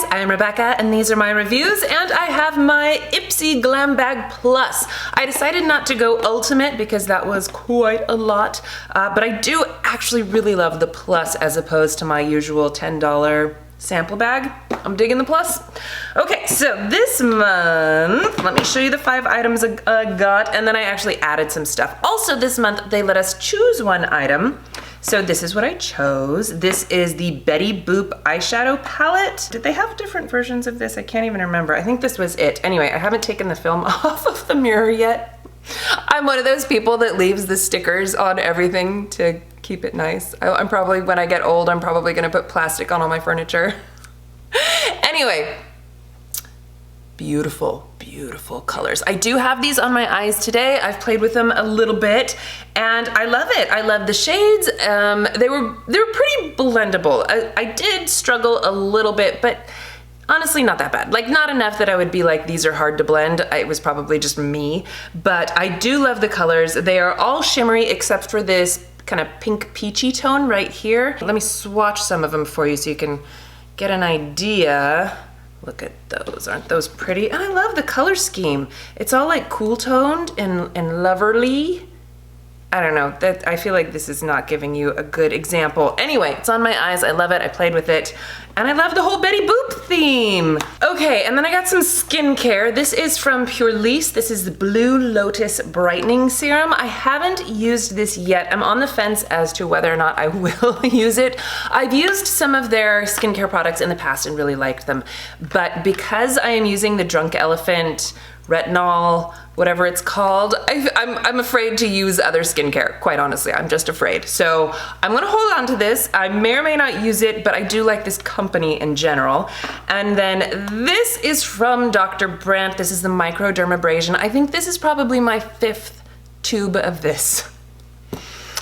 guys, I'm Rebecca and these are my reviews, and I have my IPSY Glam Bag Plus. I decided not to go Ultimate because that was quite a lot, but I do actually really love the Plus as opposed to my usual $10 sample bag. I'm digging the Plus. Okay, so this month, let me show you the 5 items I got, and then I actually added some stuff. Also this month, they let us choose one item. So this is what I chose. This is the Betty Boop eyeshadow palette. Did they have different versions of this? I can't even remember. I think this was it. Anyway, I haven't taken the film off of the mirror yet. I'm one of those people that leaves the stickers on everything to keep it nice. I'm probably, when I get old, I'm probably gonna put plastic on all my furniture. Anyway, beautiful, beautiful colors. I do have these on my eyes today. I've played with them a little bit and I love it. I love the shades. They were pretty blendable. I did struggle a little bit, but honestly not that bad. Like, not enough that I would be like, these are hard to blend. It was probably just me, but I do love the colors. They are all shimmery except for this kind of pink peachy tone right here. Let me swatch some of them for you so you can get an idea. Look at those, aren't those pretty? And I love the color scheme. It's all like cool toned and loverly. I don't know, that I feel like this is not giving you a good example. Anyway, it's on my eyes, I love it, I played with it, and I love the whole Betty Boop theme. Okay, and then I got some skincare. This is from PURLISSE. This is the Blue Lotus Brightening Serum. I haven't used this yet. I'm on the fence as to whether or not I will use it. I've used some of their skincare products in the past and really liked them, but because I am using the Drunk Elephant retinol, whatever it's called, I'm afraid to use other skincare, quite honestly. I'm just afraid. So I'm gonna hold on to this. I may or may not use it, but I do like this company in general. And then this is from Dr. BRANDT. This is the Microdermabrasion. I think this is probably my 5th tube of this.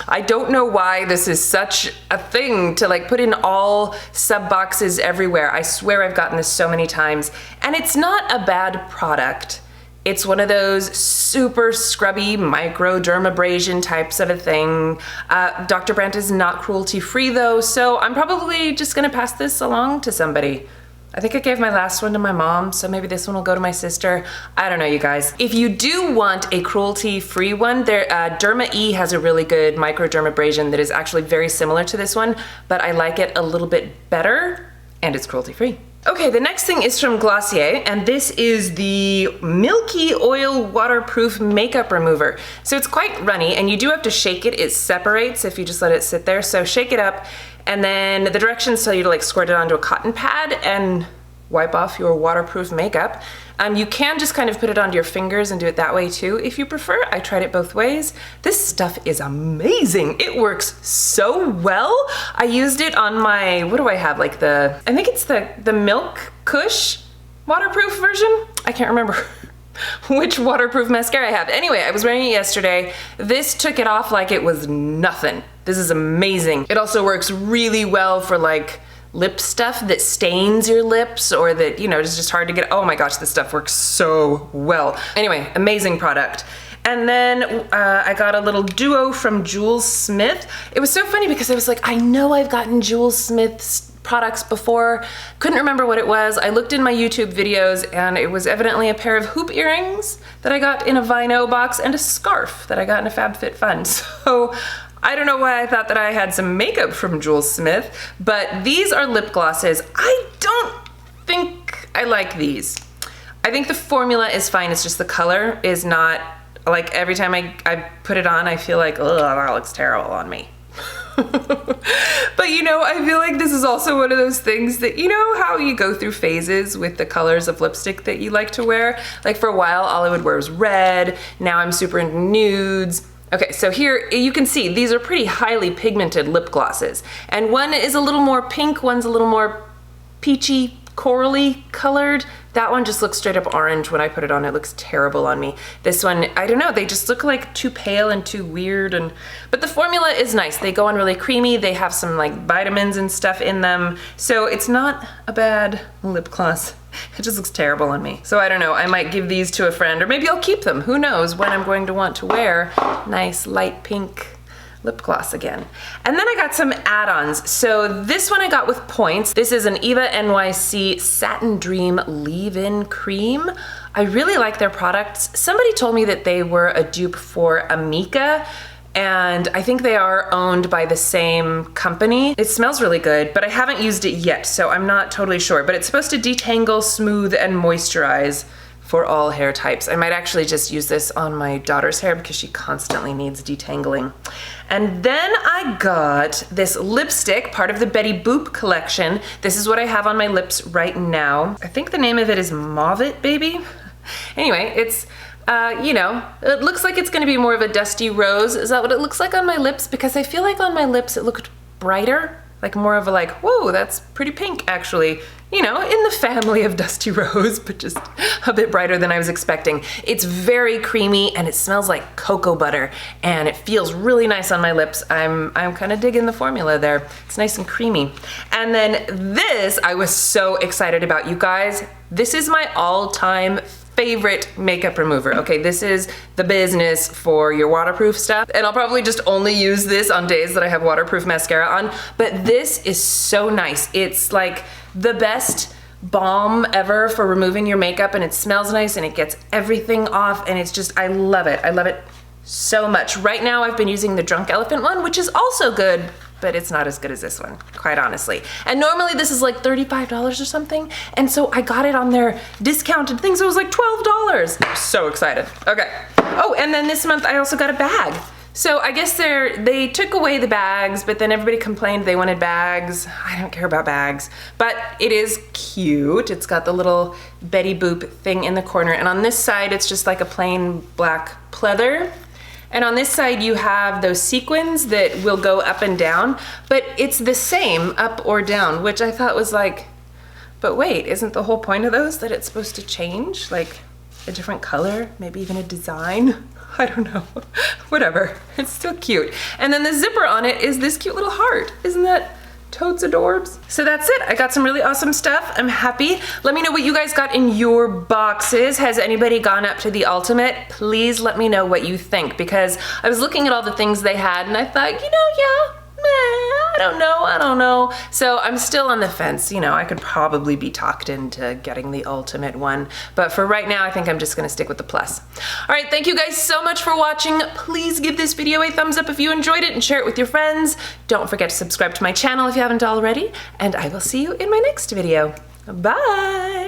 I don't know why this is such a thing to like put in all sub boxes everywhere. I swear I've gotten this so many times, and it's not a bad product. It's one of those super scrubby microdermabrasion types of a thing. Dr. BRANDT is not cruelty free though, so I'm probably just gonna pass this along to somebody. I think I gave my last one to my mom, so maybe this one will go to my sister. I don't know, you guys. If you do want a cruelty-free one, Derma E has a really good microdermabrasion that is actually very similar to this one, but I like it a little bit better, and it's cruelty-free. Okay, the next thing is from Glossier, and this is the Milky Oil Waterproof Makeup Remover. So it's quite runny, and you do have to shake it. It separates if you just let it sit there. So shake it up, and then the directions tell you to like squirt it onto a cotton pad and wipe off your waterproof makeup. You can just kind of put it onto your fingers and do it that way too if you prefer. I tried it both ways. This stuff is amazing. It works so well. I used it on my, what do I have? Like I think it's the Milk Kush waterproof version. I can't remember which waterproof mascara I have. Anyway, I was wearing it yesterday. This took it off like it was nothing. This is amazing. It also works really well for like lip stuff that stains your lips or that, you know, it's just hard to get. Oh my gosh, this stuff works so well. Anyway, amazing product. And then I got a little duo from Jules Smith. It was so funny because I was like, I know I've gotten Jules Smith's products before. Couldn't remember what it was. I looked in my YouTube videos and it was evidently a pair of hoop earrings that I got in a Vino box and a scarf that I got in a FabFitFun. So I don't know why I thought that I had some makeup from Jules Smith, but these are lip glosses. I don't think I like these. I think the formula is fine, it's just the color is not, like every time I put it on, I feel like, ugh, that looks terrible on me. But you know, I feel like this is also one of those things that, you know how you go through phases with the colors of lipstick that you like to wear? Like for a while, all I would wear was red, now I'm super into nudes. Okay, so here you can see these are pretty highly pigmented lip glosses. And one is a little more pink, one's a little more peachy, corally colored. That one just looks straight up orange when I put it on. It looks terrible on me. This one, I don't know, they just look like too pale and too weird. But the formula is nice. They go on really creamy. They have some like vitamins and stuff in them. So it's not a bad lip gloss. It just looks terrible on me. So I don't know, I might give these to a friend or maybe I'll keep them. Who knows when I'm going to want to wear nice light pink lip gloss again. And then I got some add-ons. So this one I got with points. This is an Eva NYC Satin Dream Leave-In Cream. I really like their products. Somebody told me that they were a dupe for Amika, and I think they are owned by the same company. It smells really good, but I haven't used it yet, so I'm not totally sure. But it's supposed to detangle, smooth, and moisturize for all hair types. I might actually just use this on my daughter's hair because she constantly needs detangling. And then I got this lipstick, part of the Betty Boop collection. This is what I have on my lips right now. I think the name of it is Mauve, baby. Anyway, it's you know, it looks like it's gonna be more of a dusty rose. Is that what it looks like on my lips? Because I feel like on my lips it looked brighter, like more of a like, whoa, that's pretty pink actually. You know, in the family of dusty rose, but just a bit brighter than I was expecting. It's very creamy and it smells like cocoa butter and it feels really nice on my lips. I'm kind of digging the formula there. It's nice and creamy. And then this, I was so excited about, you guys. This is my all-time favorite makeup remover. Okay, this is the business for your waterproof stuff, and I'll probably just only use this on days that I have waterproof mascara on, but this is so nice. It's like the best balm ever for removing your makeup, and it smells nice and it gets everything off, and it's just, I love it. I love it so much. Right now I've been using the Drunk Elephant one, which is also good, but it's not as good as this one, quite honestly. And normally this is like $35 or something, and so I got it on their discounted thing, so it was like $12. I'm so excited. Okay. Oh, and then this month I also got a bag. So I guess they took away the bags, but then everybody complained they wanted bags. I don't care about bags, but it is cute. It's got the little Betty Boop thing in the corner, and on this side it's just like a plain black pleather. And on this side you have those sequins that will go up and down, but it's the same up or down, which I thought was like, but wait, isn't the whole point of those that it's supposed to change? Like a different color, maybe even a design? I don't know, whatever, it's still cute. And then the zipper on it is this cute little heart. Isn't that totes adorbs? So that's it. I got some really awesome stuff. I'm happy. Let me know what you guys got in your boxes. Has anybody gone up to the ultimate? Please let me know what you think, because I was looking at all the things they had and I thought, you know, yeah, I don't know. So I'm still on the fence. You know, I could probably be talked into getting the ultimate one, but for right now, I think I'm just gonna stick with the plus. All right, thank you guys so much for watching. Please give this video a thumbs up if you enjoyed it and share it with your friends. Don't forget to subscribe to my channel if you haven't already, and I will see you in my next video. Bye.